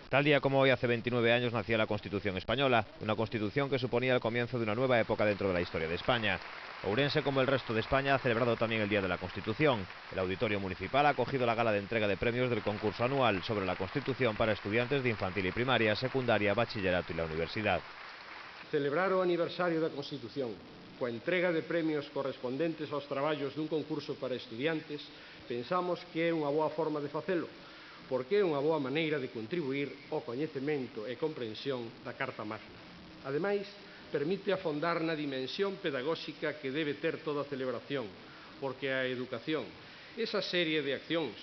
Tal día como hoy, hace 29 años, nacía la Constitución española, una Constitución que suponía el comienzo de una nueva época dentro de la historia de España. Ourense, como el resto de España, ha celebrado también el Día de la Constitución. El Auditorio Municipal ha acogido la gala de entrega de premios del concurso anual sobre la Constitución para estudiantes de infantil y primaria, secundaria, bachillerato y la universidad. Celebrar o aniversario da Constitución coa entrega de premios correspondentes aos traballos dun concurso para estudiantes pensamos que é unha boa forma de facelo, porque é unha boa maneira de contribuir ao coñecemento e comprensión da Carta Magna. Ademais, permite afondar na dimensión pedagóxica que debe ter toda a celebración, porque a educación, esa serie de accións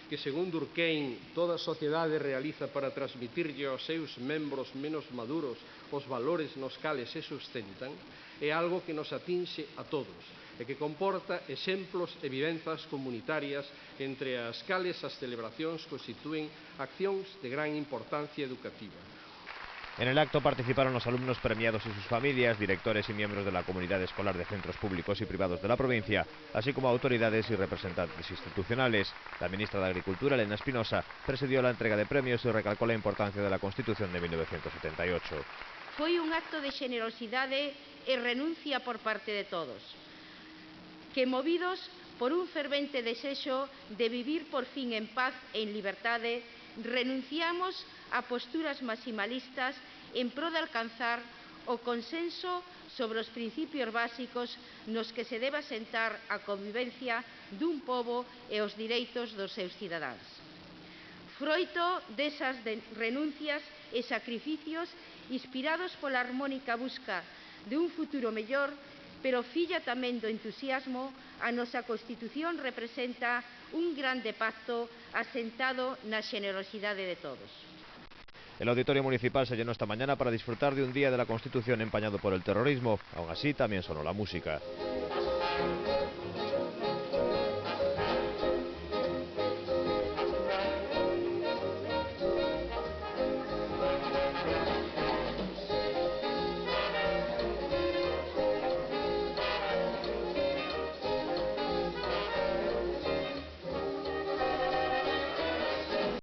que, segundo Durkheim, toda a sociedade realiza para transmitirlle aos seus membros menos maduros os valores nos cales se sustentan, é algo que nos atinxe a todos e que comporta exemplos e vivenzas comunitarias entre as cales as celebracións constitúen accións de gran importancia educativa. En el acto participaron los alumnos premiados y sus familias, directores y miembros de la comunidad escolar de centros públicos y privados de la provincia, así como autoridades y representantes institucionales. La ministra de Agricultura, Elena Espinosa, presidió la entrega de premios y recalcó la importancia de la Constitución de 1978. Foi un acto de xenerosidade e renuncia por parte de todos, que movidos por un fervente desexo de vivir por fin en paz e en liberdade, renunciamos a posturas maximalistas en pro de alcanzar o consenso sobre os principios básicos nos que se debe asentar a convivencia dun pobo e os direitos dos seus cidadáns. Froito desas renuncias e sacrificios inspirados pola armónica busca de un futuro mellor, pero filla tamén do entusiasmo, a nosa Constitución representa un grande pacto asentado na xenerosidade de todos. El auditorio municipal se llenó esta mañana para disfrutar de un día de la Constitución empañado por el terrorismo. Aún así, también sonó la música.